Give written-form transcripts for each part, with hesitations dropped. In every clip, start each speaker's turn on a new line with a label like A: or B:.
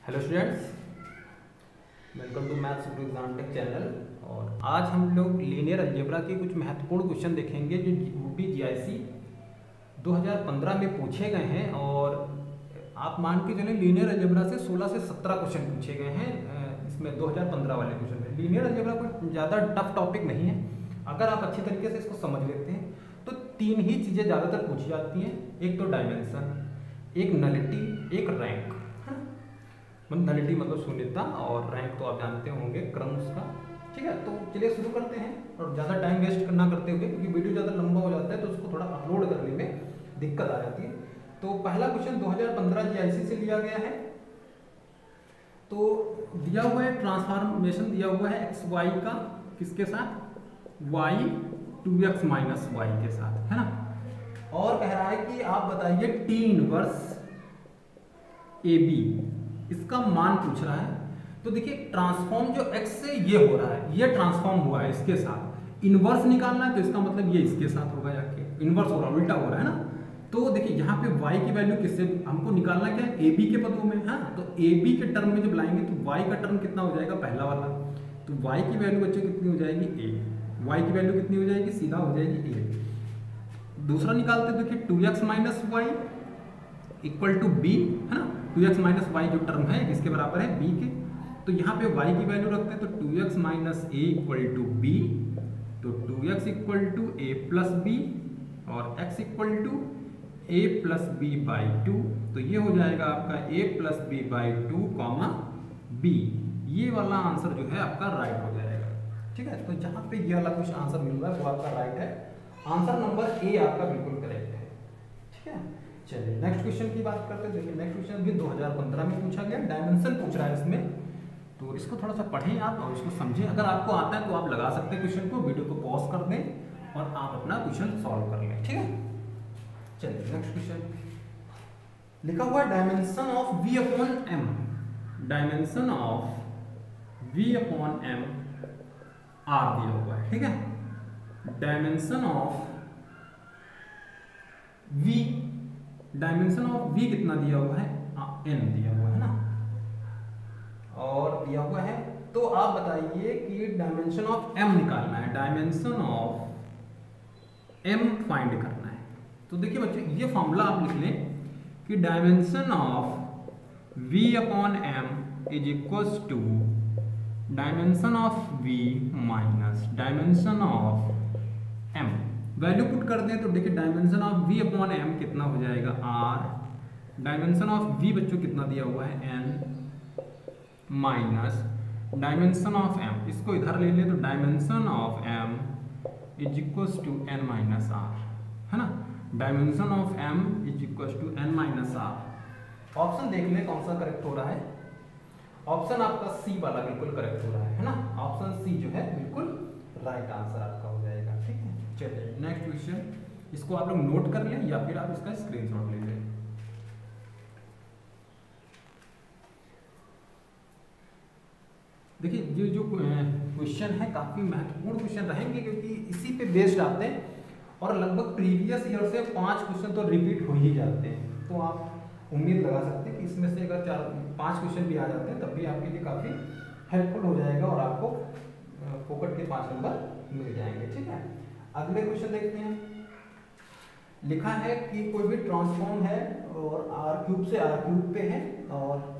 A: Hello students, welcome to maths guru exam tech channel. और आज हम लोग लीनियर अलजेब्रा के कुछ महत्वपूर्ण क्वेश्चन देखेंगे जो यूपी जीआईसी 2015 में पूछे गए हैं। और आप मान के चलें लीनियर अलजेब्रा से 16 से 17 क्वेश्चन पूछे गए हैं इसमें 2015 वाले क्वेश्चन में। लीनियर अलजेब्रा कोई ज़्यादा टफ टॉपिक नहीं है, अगर आप अच्छी तरीके से इसको समझ लेते हैं तो तीन ही चीज़ें ज़्यादातर पूछी जाती हैं। एक तो डायमेंशन, एक नलिटी, एक रैंक। नलिटी मतलब शून्यता, और रैंक तो आप जानते होंगे क्रम उसका। ठीक है, तो चलिए शुरू करते हैं और ज़्यादा टाइम वेस्ट करना करते हुए, क्योंकि वीडियो ज़्यादा लंबा हो जाता है तो उसको थोड़ा अपलोड करने में दिक्कत आ जाती है। तो पहला क्वेश्चन 2015 जीआईसी से लिया गया है। तो दिया हुआ है ट्रांसफॉर्मेशन, दिया हुआ है एक्स वाई का, किसके साथ? y 2x माइनस वाई के साथ, है ना। और कह रहा है कि आप बताइए टी इनवर्स ए बी, इसका मान पूछ रहा है। तो देखिए ट्रांसफॉर्म जो x से ये हो रहा है, ये ट्रांसफॉर्म हुआ है इसके साथ, इनवर्स निकालना है तो इसका मतलब ये इसके साथ होगा, जाके इनवर्स हो रहा है, उल्टा हो रहा है ना। तो देखिए यहाँ पे y की वैल्यू किससे हमको निकालना, क्या है? ए बी के पदों में, हाँ। तो ए बी के टर्म में जब लाएंगे तो y का टर्म कितना हो जाएगा? पहला वाला। तो y की वैल्यू बच्चों कितनी हो जाएगी? a। y की वैल्यू कितनी हो जाएगी? सीधा हो जाएगी a। दूसरा निकालते हैं, देखिए 2x minus Y equal to B, है ना। 2x माइनस वाई जो टर्म है इसके बराबर है b के। तो यहाँ पे y की वैल्यू रखते हैं, तो 2x minus A equal to B, तो 2x equal to A plus B और x equal to A plus B by 2। तो ये हो जाएगा आपका a plus B by 2 comma B. ये वाला आंसर जो है आपका राइट हो जाएगा। ठीक है, तो जहाँ पे ये वाला कुछ आंसर मिल रहा है वो आपका राइट है। आंसर नंबर ए आपका बिल्कुल करेक्ट है। ठीक है, चलिए नेक्स्ट क्वेश्चन की बात करते हैं। देखिए नेक्स्ट क्वेश्चन भी 2015 में पूछा गया, डायमेंशन पूछ रहा है इसमें। तो इसको थोड़ा सा पढ़ें आप और इसको समझें। अगर आपको आता है तो आप लगा सकते हैं क्वेश्चन को, वीडियो को पॉज कर दें और आप अपना क्वेश्चन सॉल्व कर लें। ठीक है, चलिए नेक्स्ट क्वेश्चन लिखा हुआ है dimension of v upon m। Dimension of v upon m r दिया हुआ है। ठीक है, dimension of v, dimension of v कितना दिया हुआ है? n दिया हुआ है ना, और दिया हुआ है। तो आप बताइए कि डायमेंशन ऑफ m निकालना है, डायमेंशन ऑफ m फाइंड करना है। तो देखिए बच्चों ये फॉर्मूला आप लिख लें कि dimension of v upon m is equals to dimension of v minus dimension of m। Value put कर दें तो देखिए dimension of v upon m कितना हो जाएगा? r। डायमेंशन ऑफ v बच्चों कितना दिया हुआ है? n minus dimension of m, इसको इधर ले लें तो dimension of m is equals to n minus r, है ना। Dimension of m is equals to n minus r। Option देख लें कौन सा करेक्ट हो रहा है। ऑप्शन आपका सी वाला बिल्कुल करेक्ट हो रहा है ना। ऑप्शन सी जो है बिल्कुल राइट आंसर आपका हो जाएगा। ठीक है, चलिए नेक्स्ट क्वेश्चन, इसको आप लोग नोट कर लें या फिर आप इसका स्क्रीनशॉट ले लें। देखिए ये जो क्वेश्चन है काफी महत्वपूर्ण क्वेश्चन रहेंगे, क्योंकि इसी पे बेस्ड आते हैं और लगभग प्रीवियस ईयर से 5 क्वेश्चन तो रिपीट हो ही जाते हैं। तो आप उम्मीद लगा सकते हैं कि इसमें से अगर 4-5 क्वेश्चन भी आ जाते हैं तब भी आपके लिए काफी हेल्पफुल हो जाएगा और आपको फोकट के 5 नंबर मिल जाएंगे। ठीक है, अगले क्वेश्चन देखते हैं। लिखा है कि कोई भी ट्रांसफॉर्म है और आर क्यूब से आर क्यूब पे है, और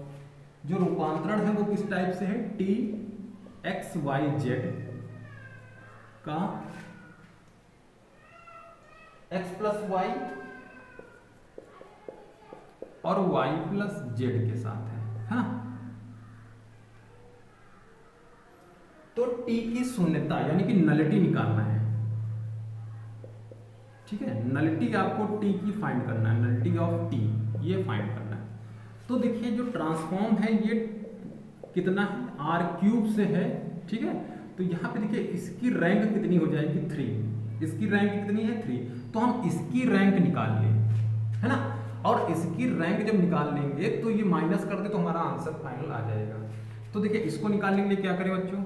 A: जो रूपांतरण है वो किस टाइप से है? टी एक्स वाई जेड का x प्लस वाई और y प्लस जेड के साथ है ना। तो t की शून्यता यानी कि नलिटी निकालना है। ठीक है, नलिटी आपको t की फाइंड करना है, नलिटी ऑफ t ये फाइंड करना है। तो देखिए जो ट्रांसफॉर्म है ये कितना है? r क्यूब से है। ठीक है, तो यहाँ पे देखिए इसकी रैंक कितनी हो जाएगी? 3। इसकी रैंक कितनी है? 3। तो हम इसकी रैंक निकाल लें, है ना। और इसकी रैंक जब निकाल लेंगे तो ये माइनस कर दे तो हमारा आंसर फाइनल आ जाएगा। तो देखिए इसको निकालने के लिए क्या करें बच्चों?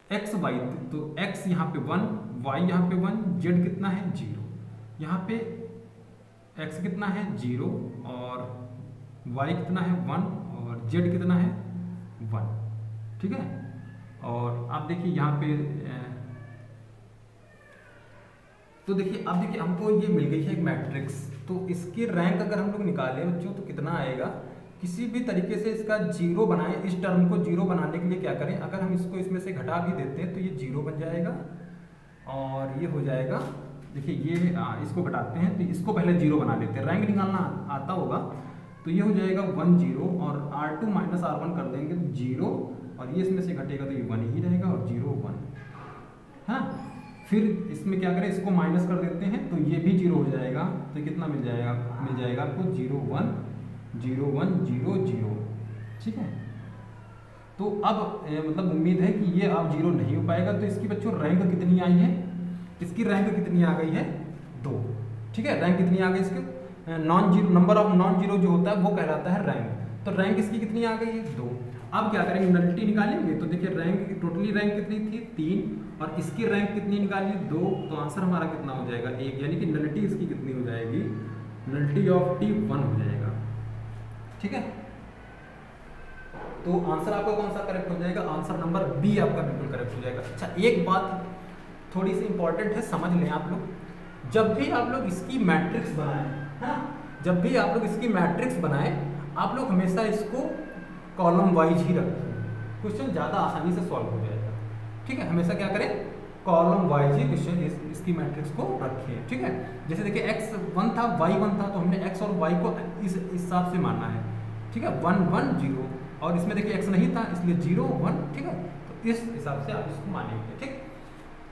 A: एक्स वाई, तो x यहाँ पे 1, y यहाँ पे 1, z कितना है? 0। यहाँ पे x कितना है? 0 और y कितना है? 1 और और जेड कितना है 1, ठीक है। और आप देखिए यहाँ पे तो देखिए अब देखिए हमको ये मिल गई है एक मैट्रिक्स, तो इसकी रैंक अगर हम लोग निकालें बच्चों तो कितना आएगा। किसी भी तरीके से इसका जीरो बनाएं, इस टर्म को जीरो बनाने के लिए क्या करें, अगर हम इसको इसमें से घटा भी देते हैं तो ये जीरो बन जाएगा और ये हो जाएगा। देखिए ये इसको घटाते हैं तो इसको पहले जीरो बना लेते हैं, रैंक निकालना आता होगा तो ये हो जाएगा 1 0 और R2 माइनस R1 कर देंगे तो 0 और ये इसमें से घटेगा तो ये 1 ही रहेगा और 0 1। हाँ, फिर इसमें क्या करें, इसको माइनस कर देते हैं तो ये भी 0 हो जाएगा, तो कितना मिल जाएगा आपको 0 1 0 1 0 0, ठीक है। तो अब मतलब उम्मीद है कि ये आप 0 नहीं हो पाएगा। तो इसकी बच्चों रैंक कितनी आई है, इसकी रैंक कितनी आ गई है 2, ठीक है। रैंक कितनी आ गई इसके, non zero, number of non zero जो होता है वो कहलाता है रैंक। तो रैंक इसकी कितनी आ गई है 2। अब क्या करेंगे, नलिटी निकालेंगे। तो देखिए रैंक टोटली रैंक कितनी थी 3 और इसकी रैंक कितनी निकाली 2, तो आंसर हमारा कितना हो जाएगा 1, यानी कि नलिटी इसकी कितनी हो जाएगी, नलिटी ऑफ टी 1 हो जाएगा, ठीक है। तो आंसर आपका कौन सा करेक्ट हो जाएगा, आंसर नंबर बी आपका बिल्कुल करेक्ट हो जाएगा। अच्छा, एक बात थोड़ी सी इंपॉर्टेंट है, समझ लें आप लोग, जब भी आप लोग इसकी मैट्रिक्स बनाएं, है ना, जब भी आप लोग इसकी मैट्रिक्स बनाएं आप लोग हमेशा इसको कॉलम वाइज ही रखें, क्वेश्चन ज़्यादा आसानी से सॉल्व हो जाएगा, ठीक है। हमेशा क्या करें, कॉलम वाइज ही क्वेश्चन इसकी मैट्रिक्स को रखें, ठीक है। जैसे देखिए x1 था y1 था, तो हमने x और y को इस हिसाब से मानना है, ठीक है। 1 1 0 और इसमें देखिए x नहीं था इसलिए 0 1, ठीक है। तो इस हिसाब से आप इसको मानेंगे, ठीक।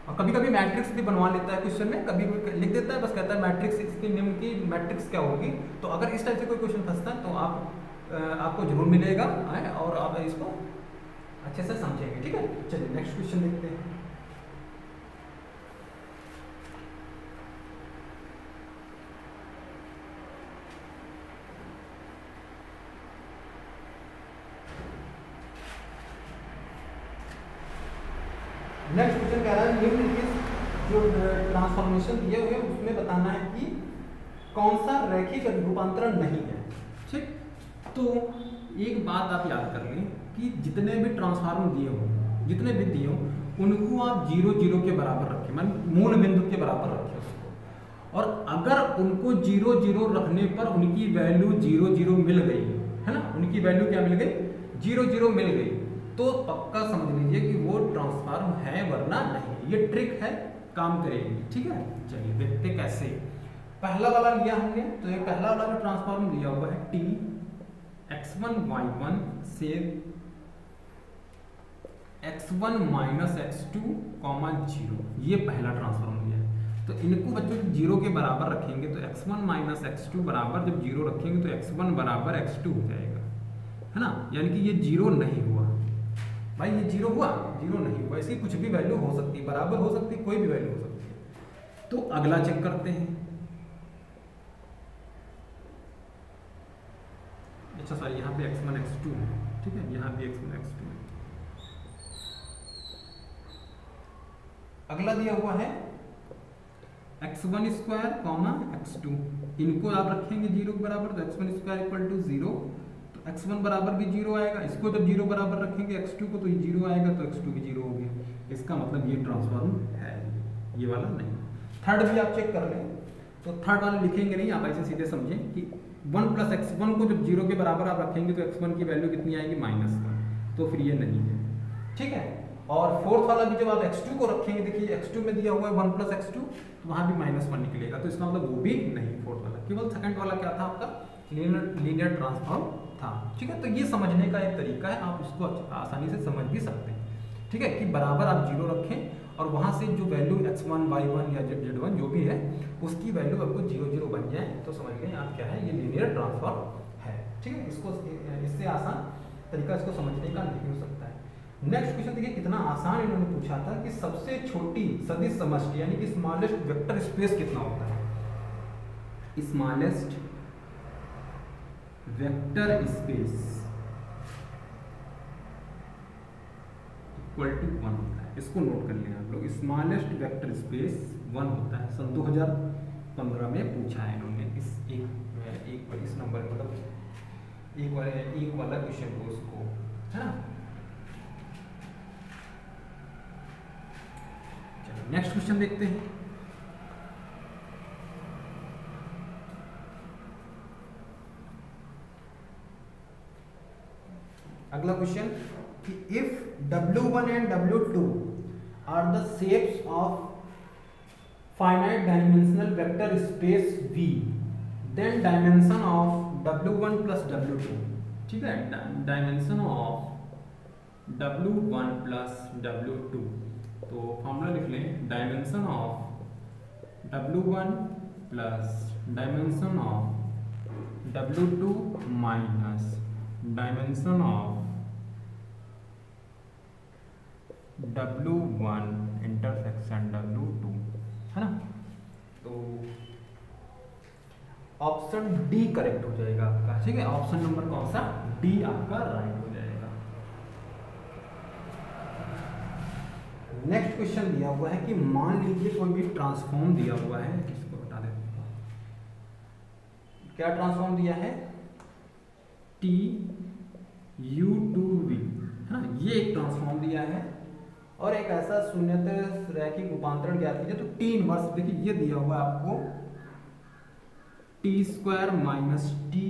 A: और कभी कभी मैट्रिक्स भी बनवा लेता है क्वेश्चन में, कभी लिख देता है, बस कहता है मैट्रिक्स इसकी निम्न की मैट्रिक्स क्या होगी। तो अगर इस टाइप से कोई क्वेश्चन फंसता है तो आपको जरूर मिलेगा और आप इसको अच्छे से समझेंगे, ठीक है। चलिए नेक्स्ट क्वेश्चन देखते हैं। नेक्स्ट क्वेश्चन कह रहा है निम्नलिखित जो ट्रांसफॉर्मेशन दिए हुए हैं उसमें बताना है कि कौन सा रैखिक रूपांतरण नहीं है, ठीक। तो एक बात आप याद कर लें कि जितने भी ट्रांसफार्मर दिए हों, जितने भी दिए हों, उनको आप 0 0 के बराबर रखें, मान मूल बिंदु के बराबर रखें उसको। और अगर उनको 0 0 रखने पर उनकी वैल्यू 0 0 मिल गई, है ना, उनकी वैल्यू क्या मिल गई 0 0 मिल गई, तो पक्का समझ लीजिए कि वो ट्रांसफार्म है, वरना नहीं। ये ट्रिक है, काम करेगी, ठीक है। चलिए देखते कैसे। पहला वाला लिया हमने, तो ये पहला वाला जो ट्रांसफार्म दिया हुआ है t x1 y1 से x1 माइनस x2 0, ये पहला ट्रांसफार्म दिया है। तो इनको बच्चों 0 के बराबर रखेंगे तो x1 माइनस x2 बराबर, जब 0 रखेंगे तो x1 बराबर x2 हो जाएगा, है ना। यानी कि ये 0 नहीं हुआ भाई, ये 0 हुआ 0 नहीं हुआ। इसकी कुछ भी वैल्यू हो सकती है, बराबर हो सकती है, कोई भी वैल्यू हो सकती है। तो अगला चेक करते हैं। अच्छा सॉरी, यहाँ पे x1 x2 है, ठीक है, यहाँ पे x1 x2 है। अगला दिया हुआ है x1 स्क्वायर x2, इनको आप रखेंगे 0 के बराबर, तो x1 स्क्वायर इक्वल टू 0, तो x1 बराबर भी 0 आएगा। इसको जब 0 बराबर रखेंगे x2 को, तो ये 0 आएगा, तो x2 भी 0 हो गया। इसका मतलब ये ट्रांसफॉर्म है, ये वाला नहीं। थर्ड भी आप चेक कर लें, तो थर्ड वाले लिखेंगे नहीं, आप ऐसे सीधे समझें कि 1 प्लस x1 को जब 0 के बराबर आप रखेंगे तो x1 की वैल्यू कितनी आएगी -1, तो फिर ये नहीं है, ठीक है। और फोर्थ वाला भी जब आप x2 को रखेंगे, देखिए x2 में दिया हुआ है 1 प्लस x2, तो वहाँ भी -1 निकलेगा, तो इसका मतलब वो भी नहीं फोर्थ वाला। केवल सेकंड वाला क्या था आपका, लीनियर ट्रांसफॉर्म था, ठीक है। तो ये समझने का एक तरीका है, आप उसको आसानी से समझ भी सकते हैं, ठीक है, कि बराबर आप 0 रखें और वहाँ से जो वैल्यू x1 y1 या z1 जो भी है उसकी वैल्यू आपको 0 0 बन जाए, तो समझ लें आप क्या है, ये लीनियर ट्रांसफॉर्म है, ठीक है। इससे आसान तरीका इसको समझने का नहीं हो सकता है। नेक्स्ट क्वेश्चन देखिए कितना आसान इन्होंने पूछा था कि सबसे छोटी सदिश समष्टि यानी कि स्मॉलेस्ट वेक्टर स्पेस कितना होता है। Smallest vector space equal to 1 होता है, इसको नोट कर लें आप लोग। स्मॉलेस्ट वेक्टर स्पेस 1 होता है, सन 2015 में पूछा है इन्होंने। इस नंबर मतलब एक वाला क्वेश्चन को उसको, है ना। चलो नेक्स्ट क्वेश्चन देखते हैं। अगला क्वेश्चन कि if W1 and W2 are the shapes of finite dimensional vector space V, then dimension of W1 plus W2, ठीक है, dimension of W1 plus W2, तो फॉर्मूला लिख लें, dimension of W1 plus dimension of W2 minus dimension of W1 intersection W2, है ना। तो option D correct हो जाएगा आपका, ठीक है। ऑप्शन नंबर कौन सा, डी आपका राइट हो जाएगा। नेक्स्ट क्वेश्चन दिया हुआ है कि मान लीजिए कोई भी ट्रांसफॉर्म दिया हुआ है, इसको हटा देते हैं। क्या ट्रांसफॉर्म दिया है, T U2V, है ना, ये एक ट्रांसफॉर्म दिया है। और एक ऐसा शून्यत रैखिक रूपांतरण ज्ञात कीजिए, तो टी इनवर्स देखिए ये दिया हुआ है आपको T square minus T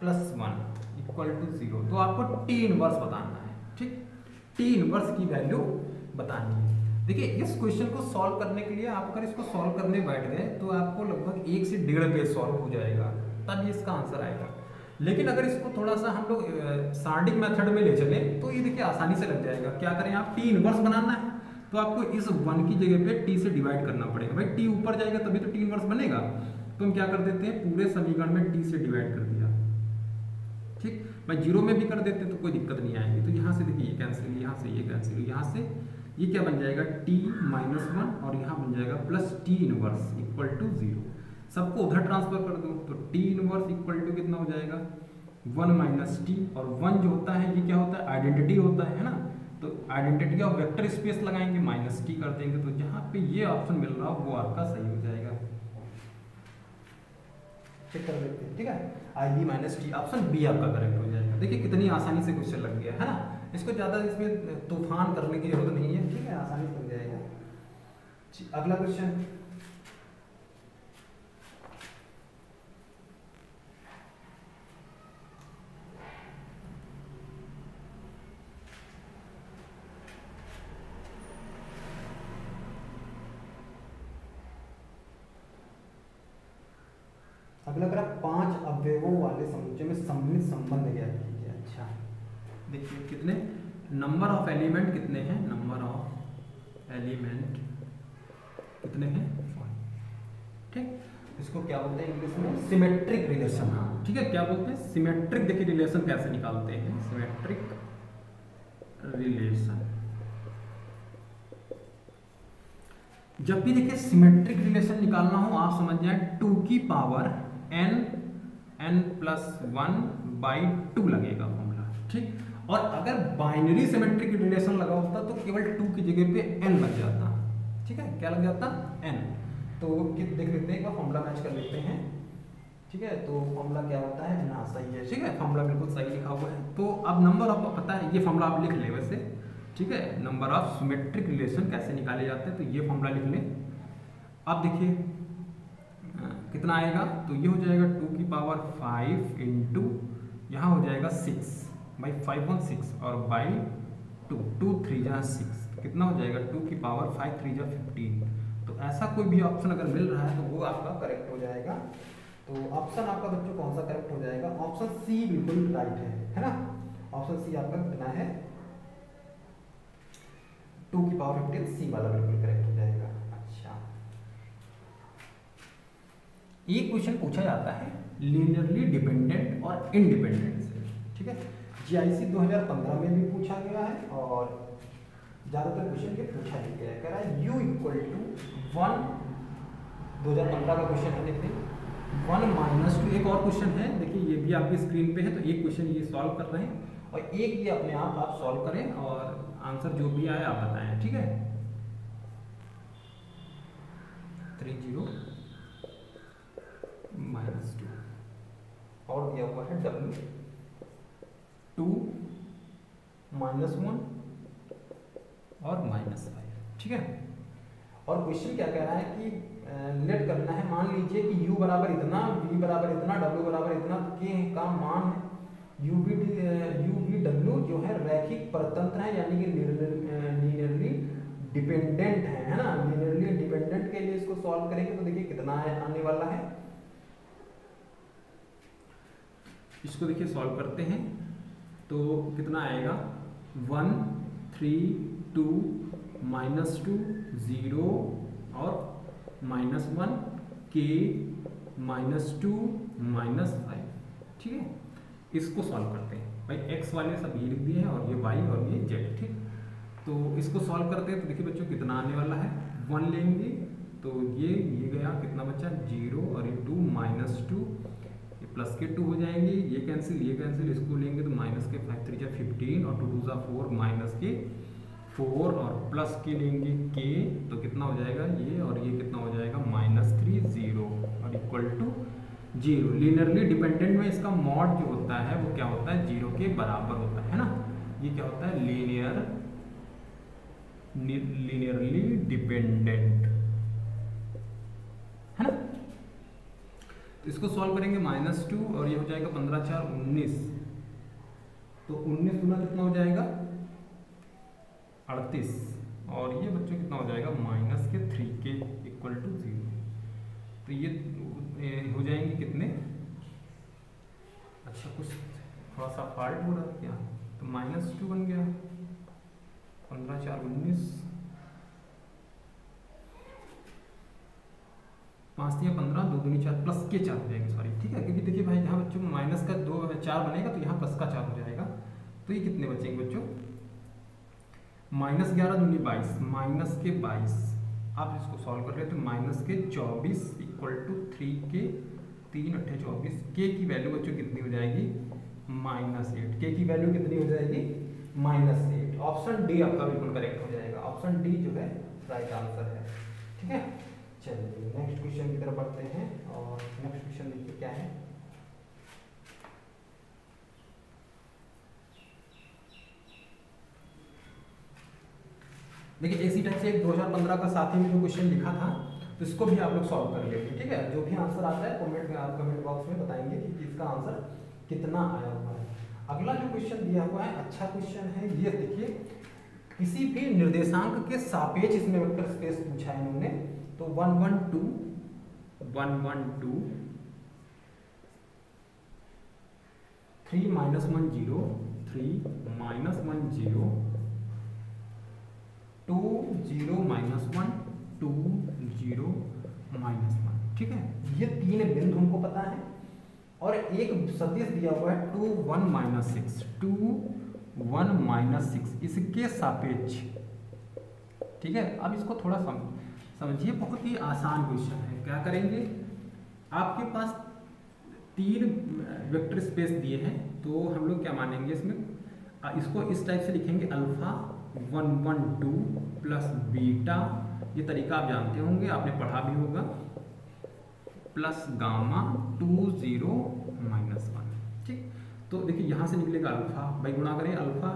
A: plus 1 equal to 0, तो आपको टी इनवर्स बताना है, ठीक। टी इनवर्स की वैल्यू बतानी है। देखिए इस क्वेश्चन को सॉल्व करने के लिए आप अगर इसको सॉल्व करने बैठ गए तो आपको लगभग 1 से 1.5 पेज सॉल्व हो जाएगा, तब ये इसका आंसर आएगा। लेकिन अगर इसको थोड़ा सा हम लोग सार्डिक मेथड में ले चले तो ये देखिए आसानी से लग जाएगा। क्या करें, आप टी इनवर्स बनाना है तो आपको इस 1 की जगह पे टी से डिवाइड करना पड़ेगा। भाई टी ऊपर जाएगा तभी तो टी इनवर्स बनेगा, तो हम क्या कर देते हैं, पूरे समीकरण में टी से डिवाइड कर दिया, ठीक। भाई 0 में भी कर देते तो कोई दिक्कत नहीं आएगी। तो यहाँ से देखिए ये कैंसिल, यहाँ से ये कैंसिल, यहाँ से ये क्या बन जाएगा, टी माइनस 1 और यहाँ बन जाएगा plus T inverse equal to 0। सबको उधर ट्रांसफर कर दो तो टी इनवर्स इक्वल टू कितना हो जाएगा, 1 माइनस टी, और 1 जो होता है ये क्या होता है, आइडेंटिटी होता है ना। तो आइडेंटिटी ऑफ वेक्टर स्पेस लगाएंगे, माइनस टी कर देंगे, तो जहाँ पे ये ऑप्शन मिल रहा हो वो आपका सही हो जाएगा। चेक कर लेते हैं, ठीक है, I B minus T, option B आपका करेक्ट हो जाएगा। देखिए कितनी आसानी से क्वेश्चन लग गया है ना, इसको ज़्यादा इसमें तूफान करने की जरूरत नहीं है, ठीक है, आसानी से लग जाएगा। अगला क्वेश्चन, अगला ग्राफ 5 अवयवों वाले समुच्चय में सममित संबंध ज्ञात कीजिए। अच्छा देखिए कितने नंबर ऑफ एलिमेंट कितने हैं, नंबर ऑफ एलिमेंट कितने हैं, 5, ठीक। इसको क्या बोलते हैं इंग्लिश में, सिमेट्रिक रिलेशन, ठीक है। क्या बोलते हैं, सिमेट्रिक। देखिए रिलेशन कैसे निकालते हैं, सिमेट्रिक रिलेशन। जब भी देखिए सिमेट्रिक रिलेशन निकालना हो आप समझ जाए 2 की पावर n प्लस 1/2 लगेगा फॉर्मूला, ठीक। और अगर बाइनरी सिमेट्रिक रिलेशन लगा होता तो केवल 2 की जगह पे n लग जाता, ठीक है। क्या लग जाता, n। तो देख लेते हैं, फॉर्मूला मैच कर लेते हैं, ठीक है। तो फॉर्मूला क्या होता है, ना सही है, ठीक है, फॉर्मूला बिल्कुल सही लिखा हुआ है। तो अब नंबर ऑफ पता है, ये फॉर्मूला आप लिख ले वैसे, ठीक है। नंबर ऑफ सिमेट्रिक रिलेशन कैसे निकाले जाते हैं, तो ये फॉर्मूला लिख लें। अब देखिए कितना आएगा, तो ये हो जाएगा 2 की पावर 5 इंटू यहाँ हो जाएगा 6 बाई 5 1 6 और बाई 2 3 जा 6, कितना हो जाएगा 2 की पावर 5 3 जा 15। तो ऐसा कोई भी ऑप्शन अगर मिल रहा है तो वो आपका करेक्ट हो जाएगा। तो ऑप्शन आपका बच्चों कौन सा करेक्ट हो जाएगा, ऑप्शन सी बिल्कुल राइट है ना। ऑप्शन सी आपका कितना है, 2 की पावर 15, सी वाला बिल्कुल करेक्ट हो जाएगा। अच्छा एक क्वेश्चन पूछा जाता है लीनियरली डिपेंडेंट और इंडिपेंडेंट से, ठीक है। जीआईसी 2015 में भी पूछा गया है और ज्यादातर क्वेश्चन के पूछा ही गया है। कह रहा है u इक्वल टू 1, 2015 का क्वेश्चन है, देखिए 1 माइनस 2। एक और क्वेश्चन है, देखिए ये भी आपकी स्क्रीन पे है, तो एक क्वेश्चन ये सॉल्व कर रहे हैं और एक ये अपने आप सॉल्व करें और आंसर जो भी आए आप बताएं, ठीक है। 3 0 माइनस 2, और दिया हुआ है W 2 -1 और -5, ठीक है। और क्वेश्चन क्या कह रहा है कि लेट करना है, मान लीजिए कि u बराबर इतना, v बराबर इतना, w बराबर इतना, तो k का मान है u v w जो है रैखिक परतंत्र है, यानी कि लीनियरली डिपेंडेंट है ना। लीनियरली डिपेंडेंट के लिए इसको सॉल्व करेंगे तो देखिए कितना है आने वाला है। इसको देखिए सॉल्व करते हैं तो कितना आएगा 1 3 2 -2 0 और -1 k -2 -5, ठीक है। इसको सॉल्व करते हैं भाई, x वाले सब ये लिख दिए हैं और ये y और ये z, ठीक। तो इसको सॉल्व करते हैं तो देखिए बच्चों कितना आने वाला है, 1 लेंगे तो ये गया, कितना बचा 0 और ये 2 -2, ये प्लस के 2 हो जाएंगे, ये कैंसिल, इसको लेंगे तो माइनस के 5 3 जा 15 और 2 2 जा 4 माइनस के 4 और प्लस के लेंगे k, तो कितना हो जाएगा ये, और ये कितना हो जाएगा -3 0 और इक्वल टू 0। लीनियरली डिपेंडेंट में इसका मॉड जो होता है वो क्या होता है 0 के बराबर होता है ना। ये क्या होता है लीनियरली डिपेंडेंट, है ना। तो इसको सॉल्व करेंगे -2 और ये हो जाएगा 15 4 19, तो 19 गुना कितना हो जाएगा 38 और ये बच्चों कितना हो जाएगा -3 के इक्वल टू 0। तो ये हो जाएंगे कितने, अच्छा कुछ थोड़ा सा फॉल्ट हो रहा है क्या, तो -2 बन गया, 15 4 19, 5 3 15 2 2 4 प्लस के 4 हो जाएंगे, सॉरी, ठीक है। क्योंकि देखिए भाई यहाँ बच्चों में माइनस का 2 4 बनेगा तो यहाँ प्लस का 4 हो जाएगा, तो ये कितने बचेंगे बच्चों -11 दूनी 22, माइनस के 22, आप इसको सॉल्व कर रहे हैं तो माइनस के 24 इक्वल टू 3 के 3 8 24, के की वैल्यू बच्चों कितनी हो जाएगी -8, के की वैल्यू कितनी हो जाएगी -8। ऑप्शन डी आपका बिल्कुल करेक्ट हो जाएगा, ऑप्शन डी जो है राइट आंसर है, ठीक है। चलिए नेक्स्ट क्वेश्चन की तरफ बढ़ते हैं और नेक्स्ट क्वेश्चन देखिए क्या है। देखिए इसी टाइप से एक 2015 का साथी में जो क्वेश्चन लिखा था तो इसको भी आप लोग सॉल्व कर लेंगे, ठीक है। जो भी आंसर आता है कमेंट में, आप कमेंट बॉक्स में बताएंगे कि इसका आंसर कितना आया हुआ है। अगला जो क्वेश्चन दिया हुआ है अच्छा क्वेश्चन है, ये देखिए किसी भी निर्देशांक के सापेक्ष इसमें वेक्टर स्पेस पूछा है इन्होंने, तो 1 1 2 1 1 2 3 -1 0 3 -1 0 2 0 -1 2 0 -1, ठीक है। ये तीन बिंदु हमको पता है और एक सदिश दिया हुआ है 2 1 -6 2 1 -6 इसके सापेक्ष, ठीक है। अब इसको थोड़ा समझिए, बहुत ही आसान क्वेश्चन है। क्या करेंगे, आपके पास 3 वेक्टर स्पेस दिए हैं तो हम लोग क्या मानेंगे इसमें, इसको इस टाइप से लिखेंगे अल्फा 1 1 2 प्लस बीटा, ये तरीका आप जानते होंगे, आपने पढ़ा भी होगा, प्लस गामा 2 0 -1, ठीक। तो देखिए यहाँ से निकलेगा अल्फा, भाई गुणा करें अल्फा,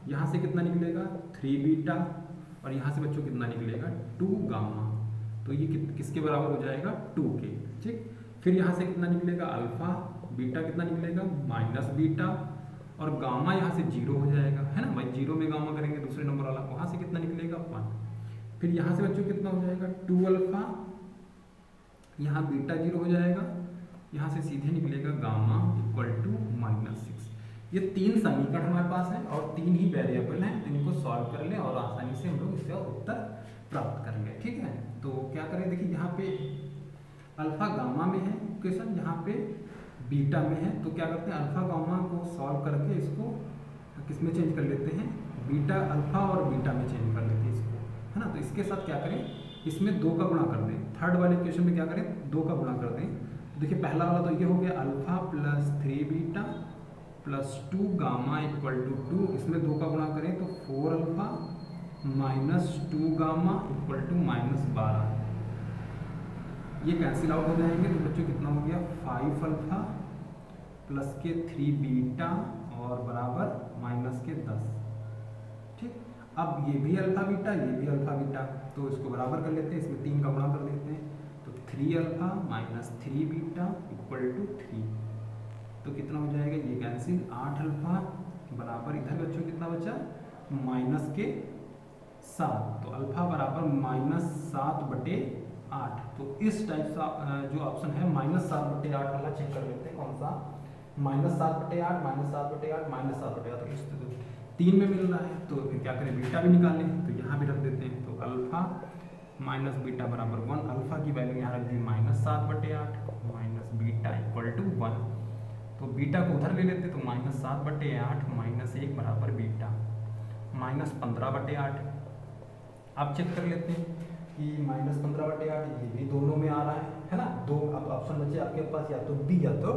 A: यहाँ से कितना निकलेगा 3 बीटा और यहाँ से बच्चों कितना निकलेगा 2 गामा, तो ये किसके बराबर हो जाएगा 2 के, ठीक। फिर यहाँ से कितना निकलेगा अल्फा, बीटा कितना निकलेगा माइनस बीटा और गामा यहाँ से 0 हो जाएगा, है ना भाई, 0 में गामा करेंगे दूसरे नंबर वाला, वहाँ से कितना निकलेगा 1। फिर यहाँ से बच्चों कितना हो जाएगा 2 अल्फा, यहाँ बीटा 0 हो जाएगा, यहाँ से सीधे निकलेगा गामा इक्वल टू -6। ये 3 समीकरण हमारे पास हैं और 3 ही वेरिएबल हैं, तो इनको सॉल्व कर लें और आसानी से हम लोग इसका उत्तर प्राप्त कर लें, ठीक है। तो क्या करें, देखिए यहाँ पे अल्फा गामा में है क्वेश्चन, यहाँ पे बीटा में है, तो क्या करते हैं अल्फा गामा को सॉल्व करके इसको किस में चेंज कर लेते हैं, बीटा अल्फा और बीटा में चेंज कर लेते हैं इसको, है ना। तो इसके साथ क्या करें, इसमें 2 का गुणा कर दें, थर्ड वाले क्वेश्चन में क्या करें 2 का गुणा कर दें। तो देखिए पहला वाला तो ये हो गया alpha plus 3 beta plus 2 gamma equal to 2, इसमें 2 का गुणा करें तो 4 alpha minus 2 gamma equal to -12, ये कैंसिल आउट हो जाएंगे, तो बच्चों कितना हो गया 5 अल्फा प्लस के 3 बीटा और बराबर माइनस के 10। ठीक, अब ये भी अल्फा बीटा, ये भी अल्फा बीटा, तो इसको बराबर कर लेते हैं, इसमें 3 का गुणा कर देते हैं, तो 3 alpha minus 3 beta equal to 3। तो कितना हो जाएगा, ये कैंसिल, 8 अल्फा बराबर इधर बच्चों कितना बचा, माइनस के 7, तो अल्फा बराबर -7/8। तो इस टाइप का जो ऑप्शन है -7/8 वाला चेक कर लेते हैं, कौन सा, -7/8 -7/8 तो इस 3 में मिल रहा है, तो फिर क्या करें, बीटा भी निकालें, तो यहाँ भी रख देते हैं, तो अल्फा माइनस बीटा बराबर 1, अल्फा की वैल्यू यहाँ रख दी -7/8 माइनस बीटा इक्वल टू 1, तो बीटा को उधर ले लेते, तो -7/8 -1 बराबर बीटा -15/8। अब चेक कर लेते हैं कि -15/8 ये भी दोनों में आ रहा है ना, दो अब ऑप्शन बचे आपके पास, या तो बी या तो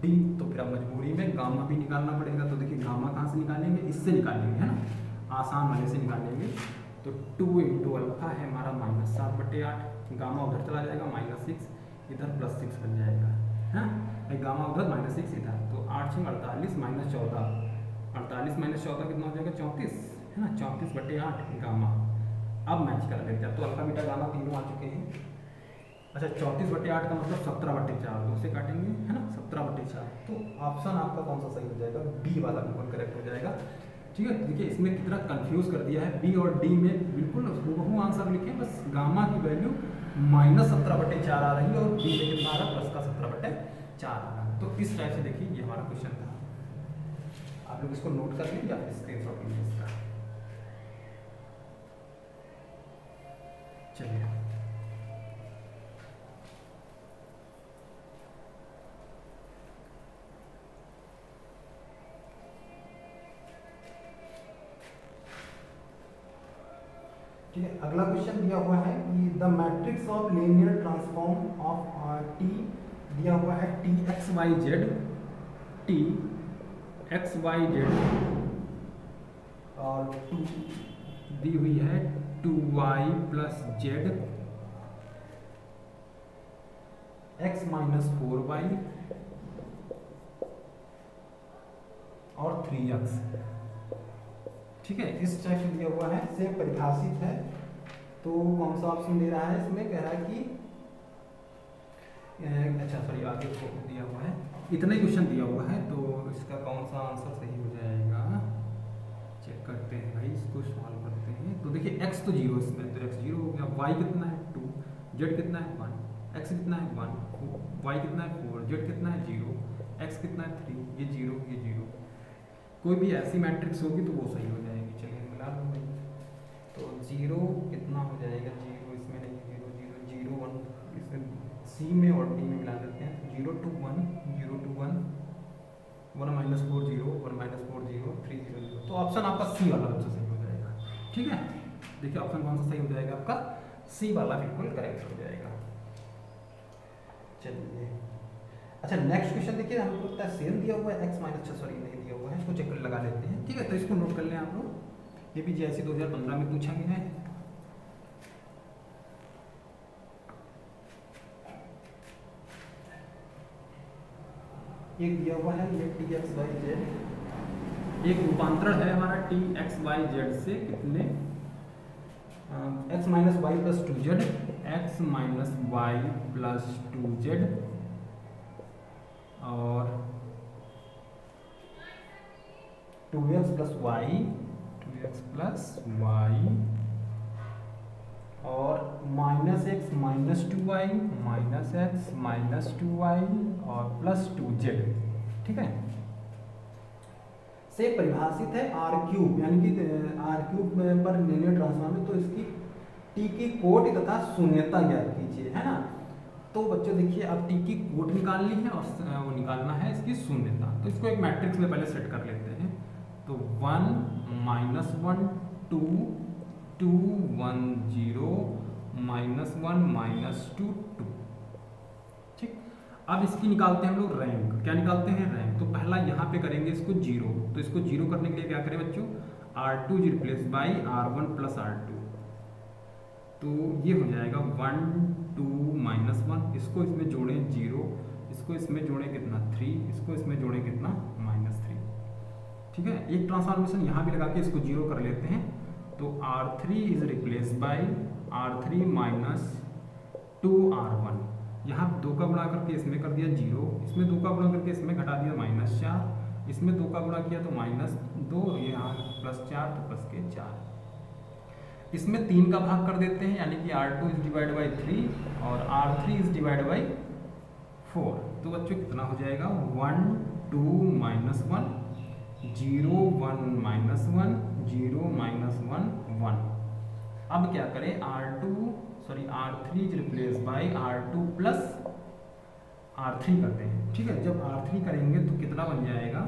A: डी, तो फिर अब मजबूरी में गामा भी निकालना पड़ेगा। तो देखिए गामा कहाँ से निकालेंगे, इससे निकालेंगे, है ना, आसान वाले से निकालेंगे। तो 2 × अल्फा है हमारा -7/8, गामा उधर चला जाएगा -6, इधर +6 बन जाएगा, है ना, गामा उधर -6 इधर, तो 8 × 48 -14, 48 - 14 कितना हो जाएगा, 34, है ना, 34/8 गामा। अब मैच कर लेते हैं, तो अल्फा बीटा गामा तीनों आ चुके हैं। अच्छा, 34/8 का मतलब 17/4, 2 से काटेंगे, है ना, 17/4, तो ऑप्शन आपका कौन सा सही हो जाएगा, बी वाला बिल्कुल करेक्ट हो जाएगा। ठीक है, देखिए इसमें कितना कंफ्यूज कर दिया है, बी और डी में बिल्कुल हूबहू आंसर लिखे, बस गामा की वैल्यू -17/4 आ रही है और बी में कितना आ रहा है, प्लस का 17/4 आ रहा है। तो इस टाइप से देखिए ये हमारा क्वेश्चन था, आप लोग इसको नोट कर लें या फिर स्क्रीनशॉट लीजिए इसका। चलिए ठीक है, अगला क्वेश्चन दिया हुआ है कि the matrix of linear transform of T दिया हुआ है टी एक्स वाई जेड और 2 दी हुई है 2y + z x - 4y और 3x। ठीक है, इस टाइप से दिया हुआ है, सेम परिभाषित है। तो कौन सा ऑप्शन दे रहा है, इसमें कह रहा है कि अच्छा सॉरी आगे को दिया हुआ है, इतना ही क्वेश्चन दिया हुआ है, तो इसका कौन सा आंसर सही हो जाएगा, चेक करते हैं भाई, इसको सॉल्व करते हैं। तो देखिए x तो 0 इसमें, तो x 0 हो गया, y कितना है 2, z कितना है 1, x कितना है 1, y कितना है 4, z कितना है 0, x कितना है 3, ये 0 ये 0, कोई भी ऐसी मैट्रिक्स होगी तो वो सही हो जाएगी। चलिए मिला लो भाई, तो 0 कितना हो जाएगा, 0 इसमें नहीं, 0 0 0 1 इसमें सी में और डी में मिला देते हैं, 0 to 1 0 to 1 1 - 4 0 1 - 4 0 3 0 0, तो ऑप्शन आपका सी वाला बच्चा सही हो जाएगा। ठीक है, देखिए ऑप्शन कौन सा सही हो जाएगा, आपका सी वाला बिल्कुल करेक्ट हो जाएगा। चलिए अच्छा, नेक्स्ट क्वेश्चन देखिए, हमको लगता है सेम दिया हुआ है, x माइनस सॉरी नहीं दिया हुआ है, इसको चेक कर लगा लेते हैं। ठीक है, तो इसको नोट कर लें आप लोग, ये भी जैसे 2015 में पूछा गया है। एक दिया हुआ है ये टी एक्स वाई जेड, एक रूपांतरण है हमारा टी एक्स वाई जेड से कितने, x - y + 2z, x - y + 2z और 2x + y और -x - 2y -x - 2y और +2z। ठीक है, से परिभाषित है r3, यानी कि r3 पर लीनियर ट्रांसफॉर्म है, तो इसकी t की कोटि तथा शून्यता ज्ञात कीजिए, है ना। तो बच्चों देखिए, अब t की कोट निकालनी है और वो निकालना है इसकी शून्यता, तो इसको एक मैट्रिक्स में पहले सेट कर लेते हैं। तो 1 - 1 2 2 1 0 -1 -2 2। ठीक, अब इसकी निकालते हैं हम लोग रैंक, क्या निकालते हैं रैंक, तो पहला यहाँ पे करेंगे इसको 0, तो इसको 0 करने के लिए क्या करें बच्चों, r2 replace by r1 + r2, तो ये हो जाएगा 1 2 -1, इसको इसमें जोड़ें 0, इसको इसमें जोड़े कितना 3, इसको इसमें जोड़े कितना -3। ठीक है, एक ट्रांसफॉर्मेशन यहाँ भी लगा के इसको 0 कर लेते हैं। तो R3 is replace by R3 minus 2R1। यहाँ 2 का गुणा करके इसमें कर दिया 0, इसमें 2 का गुणा करके इसमें घटा दिया -4, इसमें 2 का गुणा किया तो -2, यहाँ +4 तो प्लस के 4। इसमें 3 का भाग कर देते हैं, यानी कि R2 इज डिवाइड बाई 3 और R3 इज डिवाइड बाई 4। तो बच्चों कितना हो जाएगा 1 2 -1 0 1 -1 0 -1 1। अब क्या करें R3 is replace by R2 plus R3 करते हैं। ठीक है, जब R3 करेंगे तो कितना बन जाएगा,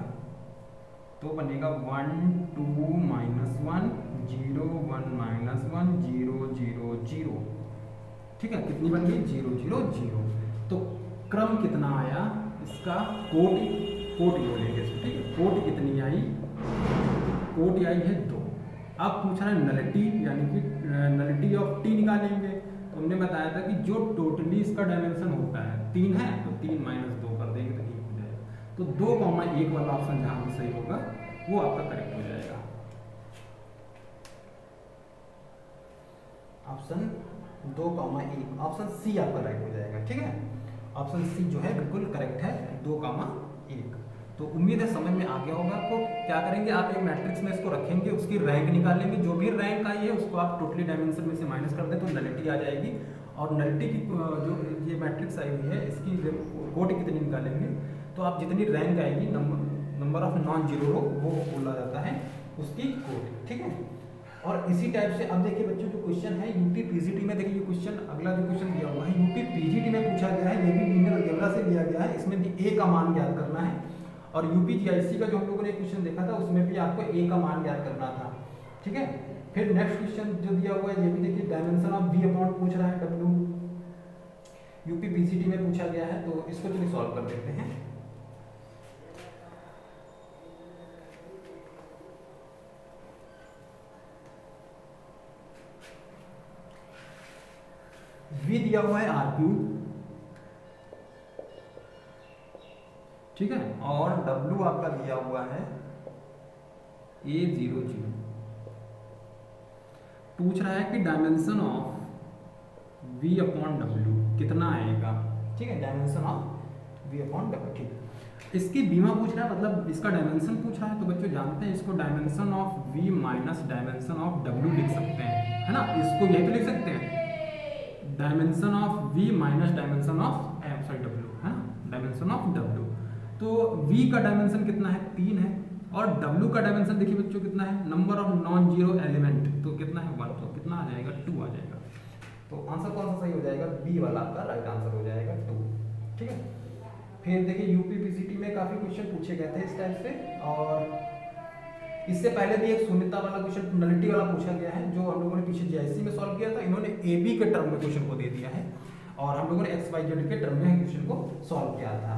A: तो बनेगा 1 2 -1 0 1 -1 0 0 0। ठीक है, कितनी बन गई 0 0 0। तो क्रम कितना आया इसका, कोटि बोलेंगे। ठीक है, कोटि कितनी आई, कोटि आई है 2। अब पूछ रहा है नलिटी, यानी कि नलिटी ऑफ टी निकालेंगे। तो हमने बताया था कि जो टोटली इसका डायमेंशन होता है 3 है, तो 3 - 2 कर देंगे तो 1 हो जाएगा। तो 2,1 वाला ऑप्शन जहाँ भी सही होगा वो आपका करेक्ट हो जाएगा। ऑप्शन 2,1, ऑप्शन सी आपका राइट हो जाएगा। ठीक है, ऑप्शन सी जो है बिल्कुल करेक्ट है, 2,1। तो उम्मीद है समझ में आ गया होगा। आपको क्या करेंगे, आप एक मैट्रिक्स में इसको रखेंगे, उसकी रैंक निकालेंगे, जो भी रैंक आई है उसको आप टोटली डायमेंशन में से माइनस कर दें तो नलिटी आ जाएगी। और नलिटी की जो ये मैट्रिक्स आई हुई है इसकी कोटि कितनी निकालेंगे, तो आप जितनी रैंक आएगी, नंबर ऑफ नॉन जीरो रो, वो बोला जाता है उसकी कोटि। ठीक है, और इसी टाइप से अब देखिए बच्चों जो क्वेश्चन है यूपी पीजीटी में, देखिए ये क्वेश्चन अगला जो क्वेश्चन दिया हुआ है यूपी पीजीटी में पूछा गया है, ये भी लीनियर अलजेब्रा से दिया गया है। इसमें भी ए का मान ज्ञात करना है, और यूपी जीआईसी का जो हम लोगों ने क्वेश्चन देखा था उसमें भी आपको ए का मान ज्ञात करना था। ठीक है, फिर नेक्स्ट क्वेश्चन जो दिया हुआ है ये भी देखिए डायमेंशन ऑफ वी अपॉन पूछ रहा है डब्ल्यू, यूपी पीजीटी में पूछा गया है। तो इसको चलिए सॉल्व कर देते हैं। वी दिया हुआ है R3, ठीक है, और W आपका दिया हुआ है A00। पूछ रहा है कि dimension of V upon W कितना आएगा। ठीक है, dimension of V upon W। ठीक, इसकी बीमा पूछ रहा है, मतलब इसका डायमेंशन पूछ रहा है। तो बच्चों जानते हैं इसको dimension of V minus dimension of W लिख सकते हैं, है ना। इसको यही तो लिख सकते हैं, dimension of V minus dimension of W, है ना, डायमेंशन ऑफ W। तो V का डायमेंशन कितना है 3 है, और W का डायमेंशन देखिए बच्चों कितना है, number of non zero element, तो कितना है 1, तो कितना आ जाएगा 2 आ जाएगा। तो आंसर कौन सा सही हो जाएगा, बी वाला आपका राइट आंसर हो जाएगा 2। ठीक है, फिर देखिए यूपी पीसीटी में काफी क्वेश्चन पूछे गए थे इस टाइप से, और इससे पहले भी एक शून्यता वाला क्वेश्चन नलिटी वाला पूछा गया है जो हम लोगों ने पीछे जीआईसी में सॉल्व किया था। इन्होंने AB के टर्म में क्वेश्चन को दे दिया है, और हम लोगों ने XYZ के टर्म में क्वेश्चन को सॉल्व किया था।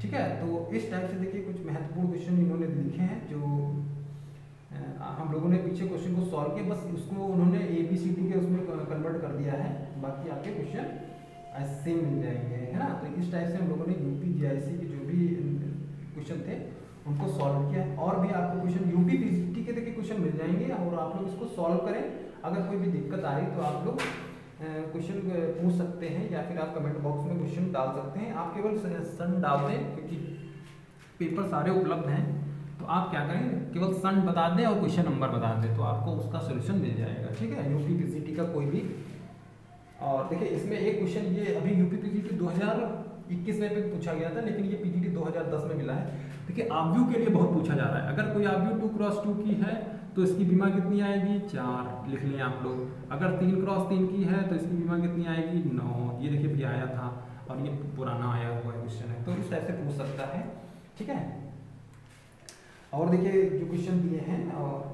A: ठीक है, तो इस टाइप से देखिए कुछ महत्वपूर्ण क्वेश्चन इन्होंने लिखे हैं जो हम लोगों ने पीछे क्वेश्चन को सॉल्व किया, बस उसको उन्होंने ABCD के उसमें कन्वर्ट कर दिया है, बाकी आपके क्वेश्चन ऐसे मिल जाएंगे, है ना। तो इस टाइप से हम लोगों ने यूपी जीआईसी के जो भी क्वेश्चन थे उनको सॉल्व किया है। और भी आपको क्वेश्चन यूपी पीसीटी के देखिए क्वेश्चन मिल जाएंगे, और आप लोग इसको सॉल्व करें। अगर कोई भी दिक्कत आ रही तो आप लोग क्वेश्चन पूछ सकते हैं, या फिर आप कमेंट बॉक्स में क्वेश्चन डाल सकते हैं। आप केवल सन डाल दें, क्योंकि पेपर सारे उपलब्ध हैं, तो आप क्या करें, केवल सन बता दें और क्वेश्चन नंबर बता दें, तो आपको उसका सोल्यूशन मिल जाएगा। ठीक है, यूपी पीसीटी का कोई भी। और देखिए इसमें एक क्वेश्चन ये अभी यूपी पीसीटी 2021 में भी पूछा गया था, लेकिन ये पीजीटी 2010 में मिला है। देखिए आव्यू के लिए बहुत पूछा जा रहा है। अगर कोई आव्यू 2x2 की है तो इसकी बीमा कितनी आएगी 4, लिख लें आप लोग। अगर 3x3 की है तो इसकी बीमा कितनी आएगी 9। ये देखिए भी आया था, और ये पुराना आया हुआ क्वेश्चन है, तो इस टाइप से पूछ सकता है। ठीक है, और देखिए जो क्वेश्चन दिए हैं, और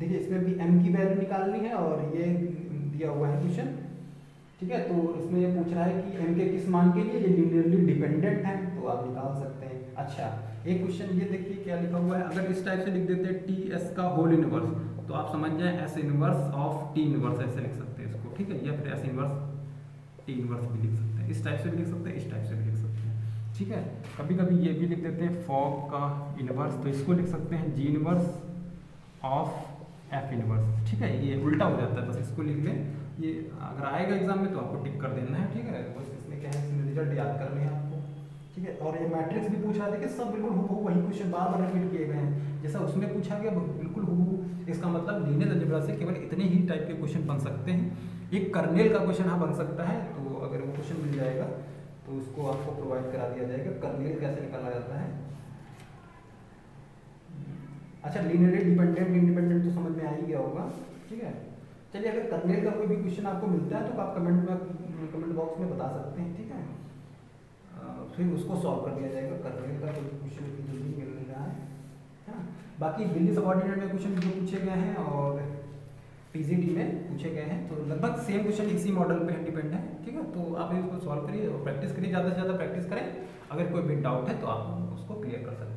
A: देखिए इसमें भी m की वैल्यू निकालनी है, और ये दिया हुआ है क्वेश्चन। ठीक है, तो इसमें ये पूछ रहा है कि m के किस मान के लिए ये लीनियरली डिपेंडेंट है, तो आप निकाल सकते हैं। अच्छा, एक क्वेश्चन ये देखिए क्या लिखा हुआ है, अगर इस टाइप से लिख देते हैं TS का होल इनवर्स, तो आप समझ जाए S inverse of T inverse, ऐसे लिख सकते हैं इसको। ठीक है, या फिर S इनवर्स T इनवर्स भी लिख सकते हैं। इस टाइप से भी लिख सकते हैं, इस टाइप से भी लिख सकते हैं, ठीक है। कभी कभी ये भी लिख देते हैं फॉग का इनवर्स, तो इसको लिख सकते हैं जी इनवर्स ऑफ एफ इनवर्स, ठीक है। ये उल्टा हो जाता है, बस इसको लिख लें। ये अगर आएगा एग्जाम में तो आपको टिक कर देना है, ठीक है। बस इसमें क्या है, इसमें रिजल्ट याद करने हैं आपको, ठीक है। और ये मैट्रिक्स भी पूछा था कि सब बिल्कुल हूबहू वही क्वेश्चन बार बार रिपीट किए गए हैं, जैसा उसमें पूछा गया बिल्कुल हूबहू। इसका मतलब लीनियर अलजेब्रा से केवल इतने ही टाइप के क्वेश्चन बन सकते हैं। एक कर्नेल का क्वेश्चन हाँ बन सकता है, तो अगर वो क्वेश्चन मिल जाएगा तो उसको आपको प्रोवाइड करा दिया जाएगा, कर्नेल कैसे निकाला जाता है। अच्छा, लीनियरली डिपेंडेंट इंडिपेंडेंट तो समझ में आ ही गया होगा, ठीक है। चलिए, अगर कर्नेल का कोई भी क्वेश्चन आपको मिलता है तो आप कमेंट बॉक्स में बता सकते हैं, ठीक है। फिर उसको सॉल्व कर दिया जाएगा। कर्नेल का कोई क्वेश्चन जल्दी मिल नहीं रहा है ना। बाकी दिल्ली सबऑर्डिनेट में क्वेश्चन जो पूछे गए हैं और टीजीटी में पूछे गए हैं, तो लगभग सेम क्वेश्चन इसी मॉडल पे डिपेंड है, ठीक है। तो आप इसको सॉल्व करिए और प्रैक्टिस करिए, ज़्यादा से ज़्यादा प्रैक्टिस करें। अगर कोई भी डाउट है तो आप उसको क्लियर कर सकते हैं।